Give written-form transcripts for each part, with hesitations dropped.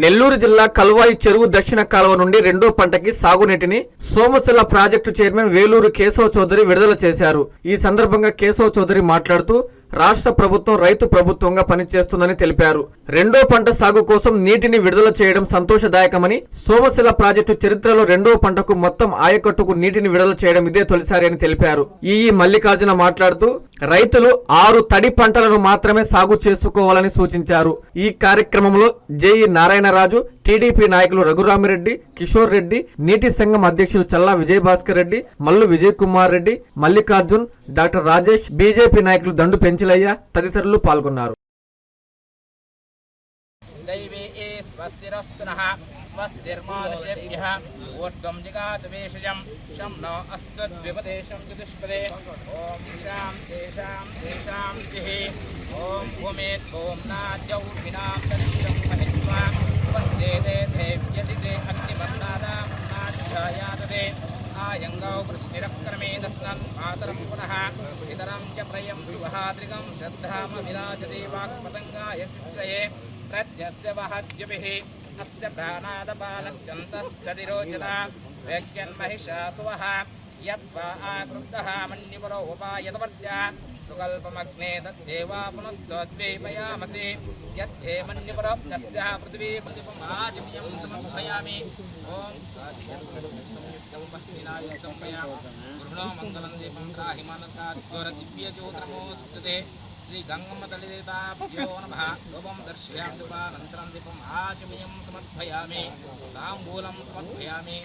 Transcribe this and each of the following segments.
నెల్లూరు జిల్లా కల్వాయి చెరువు దక్షిణ కాలువ నుండి రెండో పంటకి సాగునీటిని సోమశిల ప్రాజెక్టు చైర్మన్ వేలూరు కేశవ్ చౌదరి విడుదల చేశారు. ఈ సందర్భంగా కేశవ్ చౌదరి మాట్లాడుతూ రాష్ట్ర ప్రభుత్వం రైతు ప్రభుత్వంగా పనిచేస్తుందని తెలిపారు. రెండో పంట సాగు కోసం నీటిని విడుదల చేయడం సంతోషదాయకమని, సోమశిల ప్రాజెక్టు చరిత్రలో రెండో పంటకు మొత్తం ఆయకట్టుకు నీటిని విడుదల చేయడం ఇదే తొలిసారి అని తెలిపారు. ఈ మల్లికార్జున మాట్లాడుతూ రైతులు 6 తడి పంటలను మాత్రమే సాగు చేసుకోవాలని సూచించారు. ఈ కార్యక్రమంలో జేఈ నారాయణరాజు, టీడీపీ నాయకులు రఘురామిరెడ్డి, కిషోర్ రెడ్డి, నీటి సంఘం అధ్యక్షులు చల్లా విజయభాస్కర్ రెడ్డి, మల్లు విజయ్ కుమార్ రెడ్డి, మల్లికార్జున్, డాక్టర్ రాజేష్, బీజేపీ నాయకులు దండు పెంచలయ్య తదితరులు పాల్గొన్నారు. स्वस्तिर्मानुषेभ्यः ऊर्ध्वं जिगातवेशजं शं नो अस्त्वद्विपदेशं चतुष्पदे ॐ तेषां तिः ॐ भूमेद्भूं नाद्यौ विनां तरीरं महित्वा स्वस्तेते देव्यदिते अग्निमन्नादां नाध्यायातते आयङ्गौ वृष्टिरक्रमे दस्नन् मातरं पुनः पितरं च प्रयं सुवहाद्रिकं श्रद्धामविराजते वाक्पतङ्गाय शिश्रये प्रत्यस्य वहद्युभिः अस्य प्राणादपालत्यन्तश्चतिरोचना वेक्यन्महिषासुवः यद्वा आकृतः मन्निपरो उपायतवर्त्या सुकल्पमग्ने तद्देवा पुनस्त्वद्वेपयामसि यद्धे मन्निपरो तस्याः पृथिवी प्रतिपमाजमियं समर्पयामि ॐ संयुक्तं भक्तिनायुक्तं मया गृह्णो मङ्गलं दीपं राहिमानकाद्वरदिव्यज्योतिर्मोऽस्तुते श्री गंगम्म तलिदेवताभ्यो नमः रूपं दर्शयामि दीपानन्तरं दीपम् आचमयं समर्पयामि ताम्बूलं समर्पयामि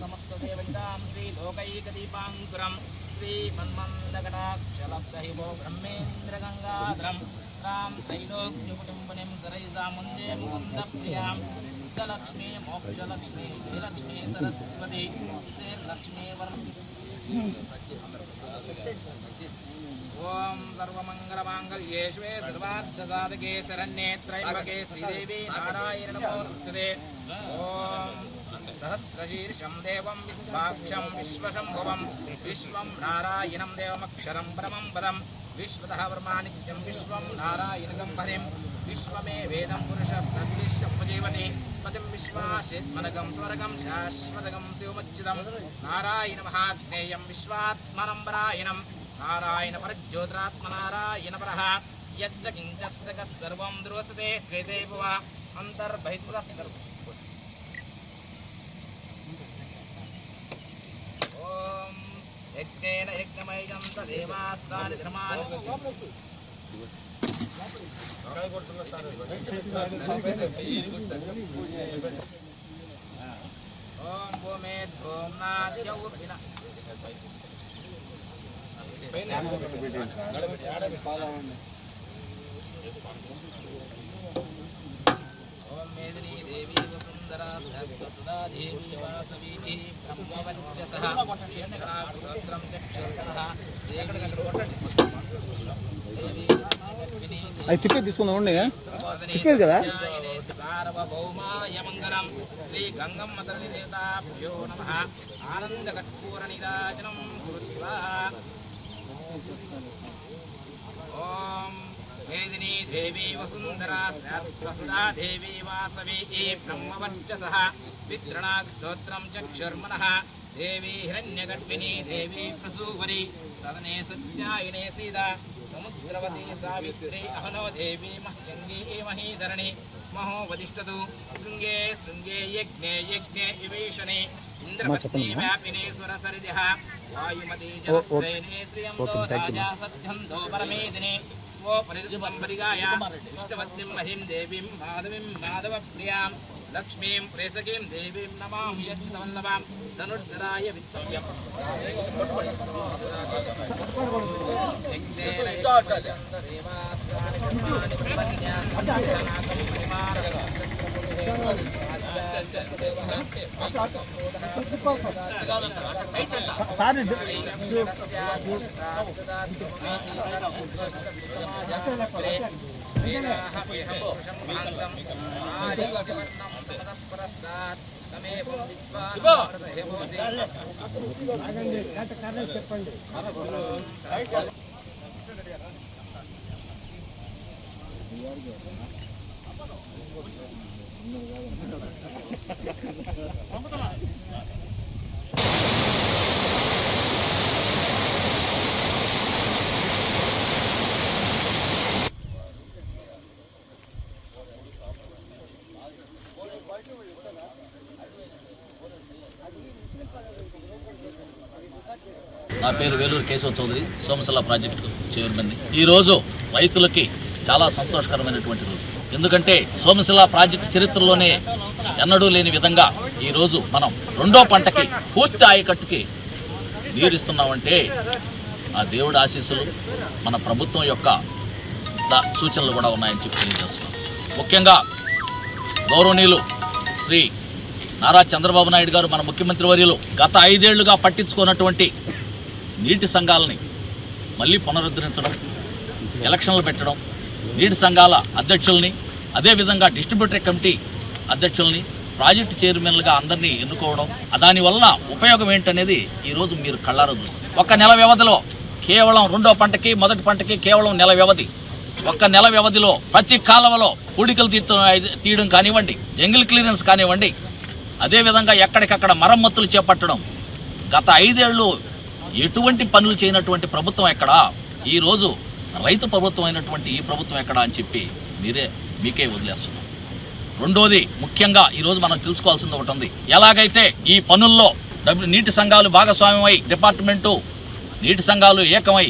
समस्तदेवतां श्रीलोकैकदीपाङ्कुरं श्रीमन्मन्दकटाक्षलब्धहिमो ब्रह्मेन्द्रगङ्गाधरं रां त्रैलोक्यकुटुम्बिनीं सरयितामुन्दे मुकुन्दप्रियां लक्ष्मी मोक्षलक्ष्मी श्रीलक्ष्मी सरस्वती श्रीलक्ष्मी ओम सर्वमंगलमांगल्ये शिवे सर्वार्थसाधके शरण्ये त्र्यंबके श्रीदेवी नारायण नमोस्तुते ओम सहस्रशीर्षं देवं विश्वाक्षं विश्वशंभुवं विश्वं नारायणं देवमक्षरं परमं पदं विश्वतः वर्मानित्यं विश्वं नारायणकं हरिं विश्वमे वेदं पुरुषस्तद्विश्वमुपजीवति पतिं विश्वाशेत्मनकं स्वर्गं शाश्वतकं शिवमच्युतं नारायणमहाज्ञेयं विश्वात्मनं परायणं नारायण परज्योतिरात्मनारायण परः यच्च किञ्चस्य सर्वं द्रुवसते श्रीदेव वा अन्तर्बहिर्भूतः सर्वं ॐ यज्ञेन यज्ञमयं तदेवास्तानि धर्माणि ॐ भूमेद्भूं नाद्यौ विना ओम मेदिनी देवी वसुंधरा सत्वसुधा देवी वासवी ब्रह्मवच्चसः स्तोत्रं चक्षुर्गणः देवी అది తిప్పేది తీసుకుందాం ఉండే తిప్పేది కదా సార్వభౌమాయ మంగళం శ్రీ గంగమ్మ తల్లి దేవతాభ్యో నమః ఆనందకర్పూర నీరాజనం కురుత్వా ओम मेदिनी देवी वसुंधरा सत्वसुधा देवी वासवी ब्रह्मवर्चसः विद्रणाक् स्तोत्रं चक्षुर्मनः देवी हिरण्यगर्भिणी देवी प्रसूवरी सदने सत्यायिने सीता समुद्रवती सावित्री अहनो देवी मह्यङ्गी महीधरणी महो वदिष्ठतु शृङ्गे शृङ्गे यज्ञे यज्ञे विभीषणे इंद्रपत्नी व्यापिने सुरसरिदिः वायुमती जलस्रैने श्रियंतो राजा सत्यन्तो परमेदिने वो परिदुपम्बरिगाय इष्टवतीं महिं देवीं माधवीं माधवप्रियां लक्ष्मीं प्रेसकीं देवीं नमामि यच्छतवल्लभां धनुर्धराय वित्तव्यं यज्ञेन देवास्तानि कर्माणि प्रपन्यासनाकं परिमाणः సారీ చెప్పండి నా పేరు వేలూరు కేశవ చౌదరి, సోమశిల ప్రాజెక్టు చైర్మన్. ఈరోజు రైతులకి చాలా సంతోషకరమైనటువంటి రోజు. ఎందుకంటే సోమశిల ప్రాజెక్టు చరిత్రలోనే ఎన్నడూ లేని విధంగా ఈరోజు మనం రెండో పంటకి పూర్తి ఆయకట్టుకి నీరిస్తున్నామంటే ఆ దేవుడి ఆశీస్సులు, మన ప్రభుత్వం యొక్క సూచనలు కూడా ఉన్నాయని చెప్పి తెలియజేస్తున్నాం. ముఖ్యంగా గౌరవనీయులు శ్రీ నారా చంద్రబాబు నాయుడు గారు, మన ముఖ్యమంత్రి వర్యులు, గత 5 ఏళ్లుగా పట్టించుకున్నటువంటి నీటి సంఘాలని మళ్ళీ పునరుద్ధరించడం, ఎలక్షన్లు పెట్టడం, నీటి సంఘాల అధ్యక్షుల్ని, అదేవిధంగా డిస్ట్రిబ్యూటరీ కమిటీ అధ్యక్షుల్ని, ప్రాజెక్టు చైర్మన్లుగా అందరినీ ఎన్నుకోవడం, దానివల్ల ఉపయోగం ఏంటనేది ఈరోజు మీరు కళ్ళారా చూస్తారు. ఒక నెల వ్యవధిలో కేవలం రెండో పంటకి మొదటి పంటకి కేవలం నెల వ్యవధి, ఒక్క నెల వ్యవధిలో ప్రతి కాలువలో పూడికలు తీయడం కానివ్వండి, జంగిల్ క్లియరెన్స్ కానివ్వండి, అదేవిధంగా ఎక్కడికక్కడ మరమ్మతులు చేపట్టడం. గత 5 ఏళ్ళు ఎటువంటి పనులు చేయనటువంటి ప్రభుత్వం ఎక్కడా, ఈరోజు రైతు ప్రభుత్వం అయినటువంటి ఈ ప్రభుత్వం ఎక్కడా అని చెప్పి మీకే వదిలేస్తున్నాం. రెండోది, ముఖ్యంగా ఈరోజు మనం తెలుసుకోవాల్సింది ఒకటి ఉంది. ఎలాగైతే ఈ పనుల్లో నీటి సంఘాలు భాగస్వామ్యమై, డిపార్ట్మెంటు నీటి సంఘాలు ఏకమై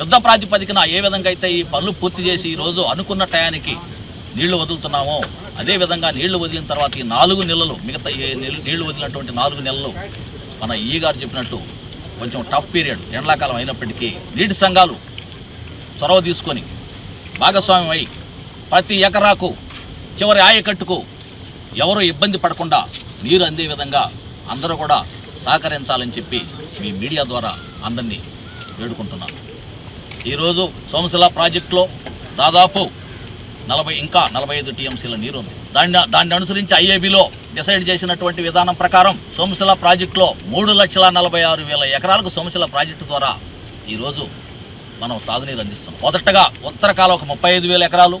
యుద్ధ ప్రాతిపదికన ఏ విధంగా అయితే ఈ పనులు పూర్తి చేసి ఈరోజు అనుకున్న టయానికి నీళ్లు వదులుతున్నామో, అదేవిధంగా నీళ్లు వదిలిన తర్వాత ఈ 4 నెలలు, మిగతా నీళ్లు వదిలినటువంటి 4 నెలలు మన గారు చెప్పినట్టు కొంచెం టఫ్ పీరియడ్, ఎండాకాలం అయినప్పటికీ నీటి సంఘాలు చొరవ తీసుకొని భాగస్వామ్యమై ప్రతి ఎకరాకు, చివరి ఆయకట్టుకు ఎవరు ఇబ్బంది పడకుండా నీరు అందే విధంగా అందరూ కూడా సహకరించాలని చెప్పి మీ మీడియా ద్వారా అందరినీ వేడుకుంటున్నాను. ఈరోజు సోమశిల ప్రాజెక్టులో దాదాపు 45 టీఎంసీల నీరు ఉంది. దాన్ని అనుసరించి ఐఏబీలో డిసైడ్ చేసినటువంటి విధానం ప్రకారం సోమశిల ప్రాజెక్టులో 3,46,000 ఎకరాలకు సోమశిల ప్రాజెక్టు ద్వారా ఈరోజు మనం సాగునీరు అందిస్తున్నాం. మొదటగా ఉత్తర కాలువకు 35,000 ఎకరాలు,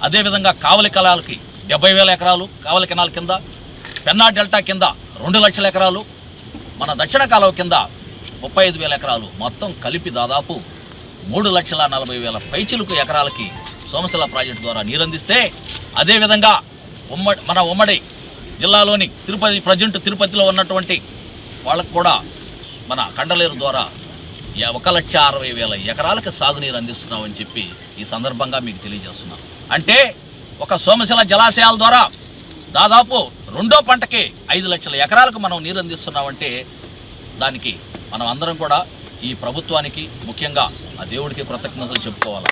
అదేవిధంగా కావలి కెనాల్కి 70,000 ఎకరాలు, కావలి కెనాల్ కింద, పెన్నా డెల్టా కింద 2,00,000 ఎకరాలు, మన దక్షిణ కాలువ కింద 35,000 ఎకరాలు, మొత్తం కలిపి దాదాపు 3,40,000 పైచిలుకు ఎకరాలకి సోమశిల ప్రాజెక్టు ద్వారా నీరు అందిస్తే, అదేవిధంగా మన ఉమ్మడి జిల్లాలోని తిరుపతిలో ఉన్నటువంటి వాళ్ళకు కూడా మన కండలేరు ద్వారా 1,60,000 ఎకరాలకు సాగునీరు అందిస్తున్నామని చెప్పి ఈ సందర్భంగా మీకు తెలియజేస్తున్నాం. అంటే ఒక సోమశిల జలాశయాల ద్వారా దాదాపు రెండో పంటకి 5,00,000 ఎకరాలకు మనం నీరు అందిస్తున్నామంటే దానికి మనం అందరం కూడా ఈ ప్రభుత్వానికి, ముఖ్యంగా ఆ దేవుడికి కృతజ్ఞతలు చెప్పుకోవాలి.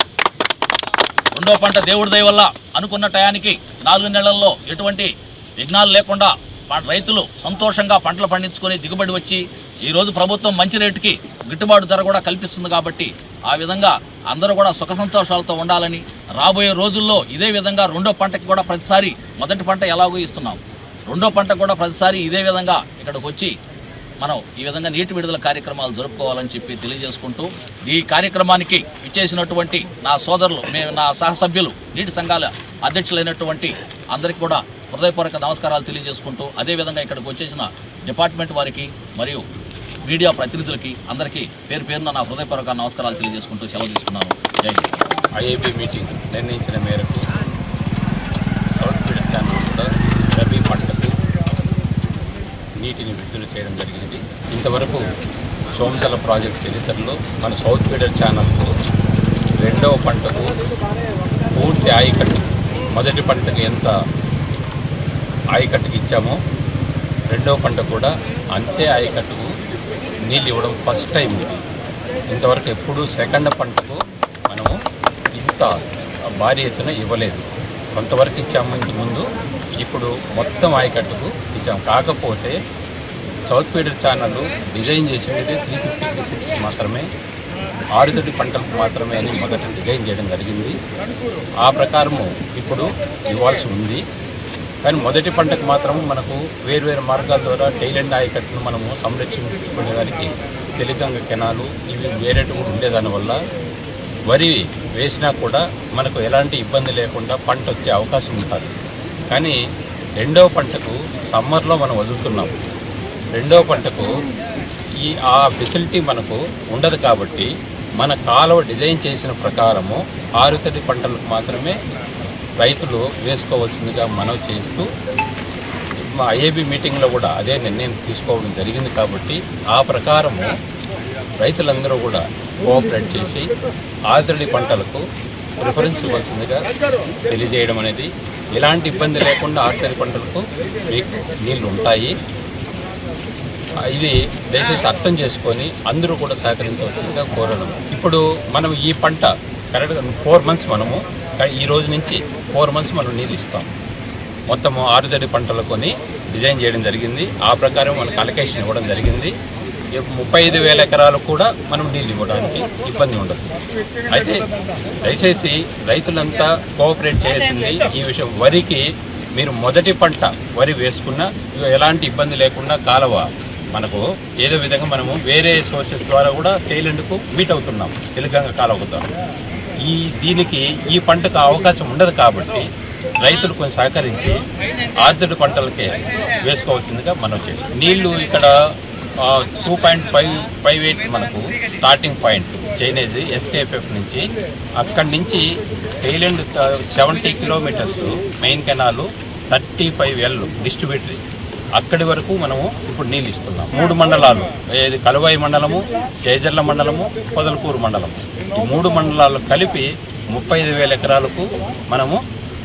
రెండో పంట దేవుడి దయ వల్ల అనుకున్న టయానికి 4 నెలల్లో ఎటువంటి విఘ్నాలు లేకుండా రైతులు సంతోషంగా పంటలు పండించుకొని దిగుబడి వచ్చి ఈరోజు ప్రభుత్వం మంచి రేటుకి గిట్టుబాటు ధర కూడా కల్పిస్తుంది. కాబట్టి ఆ విధంగా అందరూ కూడా సుఖ సంతోషాలతో ఉండాలని, రాబోయే రోజుల్లో ఇదే విధంగా రెండో పంటకి కూడా ప్రతిసారి మొదటి పంట ఎలాగో ఇస్తున్నాం, రెండో పంట కూడా ప్రతిసారి ఇదే విధంగా ఇక్కడికి వచ్చి మనం ఈ విధంగా నీటి విడుదల కార్యక్రమాలు జరుపుకోవాలని చెప్పి తెలియజేసుకుంటూ, ఈ కార్యక్రమానికి ఇచ్చేసినటువంటి నా సోదరులు, నా సహసభ్యులు, నీటి సంఘాల అధ్యక్షులైనటువంటి అందరికీ కూడా హృదయపూర్వక నమస్కారాలు తెలియజేసుకుంటూ, అదేవిధంగా ఇక్కడికి వచ్చేసిన డిపార్ట్మెంట్ వారికి మరియు మీడియా ప్రతినిధులకి అందరికీ పేరు పేరున నా హృదయపూర్వక నమస్కారాలు తెలియజేసుకుంటూ సెలవు తీసుకున్నాను. జై హింద్. ఐఏబీ మీటింగ్ నిర్ణయించిన మేరకు సౌత్ ఫీడర్ ఛానల్ కూడా రబీ పంటకు నీటిని విడుదల చేయడం జరిగింది. ఇంతవరకు సోమశిల ప్రాజెక్టు చరిత్రలో మన సౌత్ ఫీడర్ ఛానల్కు రెండవ పంటకు పూర్తి ఆయకట్టు, మొదటి పంటకు ఎంత ఆయకట్టుకి ఇచ్చామో రెండవ పంట కూడా అంతే ఆయకట్టుకు నీళ్ళు ఇవ్వడం ఫస్ట్ టైం ఇది. ఇంతవరకు ఎప్పుడు సెకండ్ పంటకు మనము ఇంత భారీ ఎత్తున ఇవ్వలేదు. కొంతవరకు ఇచ్చాము ఇంతకుముందు, ఇప్పుడు మొత్తం ఆయకట్టుకు ఇచ్చాము. కాకపోతే సౌత్ ఫీడర్ ఛానల్ డిజైన్ చేసినది 350 మాత్రమే, 6 తొట్టి పంటలకు మాత్రమే అని మొదట డిజైన్ చేయడం జరిగింది. ఆ ప్రకారము ఇప్పుడు ఇవ్వాల్సి ఉంది. కానీ మొదటి పంటకు మాత్రం మనకు వేర్వేరు మార్గాల ద్వారా టైలెండ్ ఆయకట్టును మనము సంరక్షించుకునేదానికి తెలికంగా కెనాలు ఇవి వేరేటి కూడా ఉండేదానివల్ల వరి వేసినా కూడా మనకు ఎలాంటి ఇబ్బంది లేకుండా పంట వచ్చే అవకాశం ఉంటుంది. కానీ రెండవ పంటకు సమ్మర్లో మనం వదులుతున్నాం. రెండవ పంటకు ఆ ఫెసిలిటీ మనకు ఉండదు కాబట్టి మన కాలువ డిజైన్ చేసిన ప్రకారము ఆరుతడి పంటలకు మాత్రమే రైతులు వేసుకోవాల్సిందిగా మనవి చేస్తూ మా ఐఏబీ మీటింగ్లో కూడా అదే నిర్ణయం తీసుకోవడం జరిగింది. కాబట్టి ఆ ప్రకారము రైతులందరూ కూడా కోఆపరేట్ చేసి ఆరుతడి పంటలకు ప్రిఫరెన్స్ ఇవ్వాల్సిందిగా తెలియజేయడం అనేది, ఎలాంటి ఇబ్బంది లేకుండా ఆరుతడి పంటలకు మీకు నీళ్లు ఉంటాయి. ఇది దయచేసి అర్థం చేసుకొని అందరూ కూడా సహకరించవలసిందిగా కోరడం. ఇప్పుడు మనం ఈ పంట కరెక్ట్గా 4 months మనము ఈ రోజు నుంచి 4 months మనం నీళ్ళు ఇస్తాం. మొత్తము ఆరుతడి పంటలకొని డిజైన్ చేయడం జరిగింది. ఆ ప్రకారం మనకు అలొకేషన్ ఇవ్వడం జరిగింది. 35,000 ఎకరాలకు కూడా మనం నీళ్ళు ఇవ్వడానికి ఇబ్బంది ఉండదు. అయితే దయచేసి రైతులంతా కోఆపరేట్ చేయాల్సింది ఈ విషయం. వరికి మీరు మొదటి పంట వరి వేసుకున్నా ఎలాంటి ఇబ్బంది లేకుండా కాలువ మనకు ఏదో విధంగా మనము వేరే సోర్సెస్ ద్వారా కూడా టైలెండ్కు మీట్ అవుతున్నాం తెలంగాణ కాలువ ద్వారా. దీనికి ఈ పంటకు అవకాశం ఉండదు కాబట్టి రైతులు కొంచెం సహకరించి ఆరుతడి పంటలకే వేసుకోవాల్సిందిగా మనం చేస్తాం. నీళ్లు ఇక్కడ 2.58 మనకు స్టార్టింగ్ పాయింట్ చైనేజ్ ఎస్కేఎఫ్ఎఫ్ నుంచి, అక్కడి నుంచి tail end 70 kilometers main canal 35L distributary అక్కడి వరకు మనము ఇప్పుడు నీళ్ళు ఇస్తున్నాం. 3 మండలాలు, ఏది కలువాయి మండలము, చేజర్ల మండలము, పొదలకూరు మండలము, ఈ 3 మండలాలు కలిపి 35,000 ఎకరాలకు మనము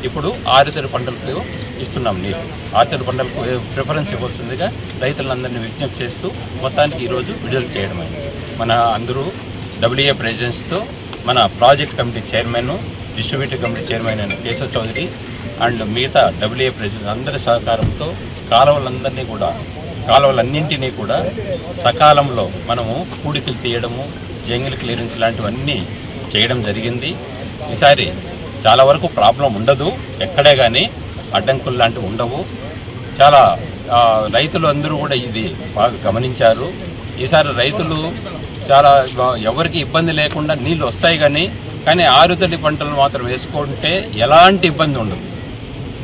ఇప్పుడు ఆరుతడి పంటలకు ఇస్తున్నాం నీళ్ళు. ఆరుతడి పంటలకు ప్రిఫరెన్స్ ఇవ్వాల్సిందిగా రైతులందరినీ విజ్ఞప్తి చేస్తూ మొత్తానికి ఈరోజు విడుదల చేయడమైంది. మన అందరూ WA ప్రెసిడెంట్స్తో మన project committee chairman, distributive committee chairman అయిన కేశవ్ చౌదరి అండ్ మిగతా WA ప్రెసిడెంట్ అందరి సహకారంతో కాలువలన్నింటినీ కూడా సకాలంలో మనము పూడికలు తీయడము, జంగిల్ క్లియరెన్స్ లాంటివన్నీ చేయడం జరిగింది. ఈసారి చాలా వరకు ప్రాబ్లం ఉండదు, ఎక్కడే కానీ అడ్డంకులు లాంటివి ఉండవు. చాలా రైతులు అందరూ కూడా ఇది బాగా గమనించారు. ఈసారి రైతులు చాలా ఎవరికి ఇబ్బంది లేకుండా నీళ్ళు వస్తాయి, కానీ ఆరుతడి పంటలు మాత్రం వేసుకుంటే ఎలాంటి ఇబ్బంది ఉండదు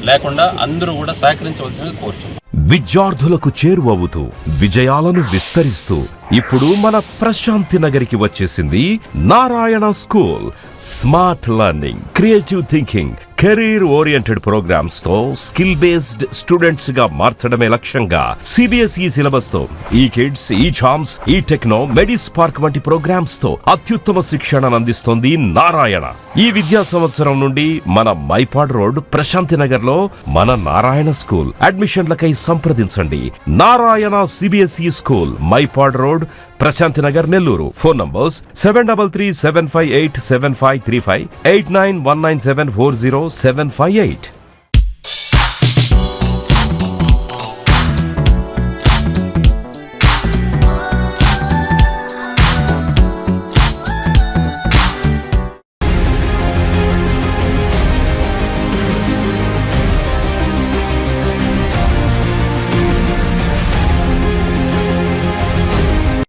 లేకుండా అందరూ కూడా సహకరించవలసింది కోరుచున్నాం. విద్యార్థులకు చేరువవుతూ విజయాలను విస్తరిస్తూ ఇప్పుడు మన ప్రశాంతి నగరికి వచ్చేసింది Narayana school. Smart learning, creative thinking, career oriented programs తో స్కిల్ బేస్డ్ స్టూడెంట్స్ గా మార్చడమే లక్ష్యంగా CBSE సిలబస్ తో ఈ కిడ్స్, ఈ ఛామ్స్, ఈ టెక్నో, మెడిస్పార్క్ వంటి ప్రోగ్రామ్స్ తో అత్యుత్తమ శిక్షణను అందిస్తోంది నారాయణ. ఈ విద్యా సంవత్సరం నుండి మన మైపాడ్ రోడ్ ప్రశాంతి నగర్ లో మన నారాయణ స్కూల్. అడ్మిషన్లకై సంప్రదించండి. Narayana CBSE school, Mypadu road, Prashanti Nagar, Nellore. Phone numbers 7337587535, 8919740758.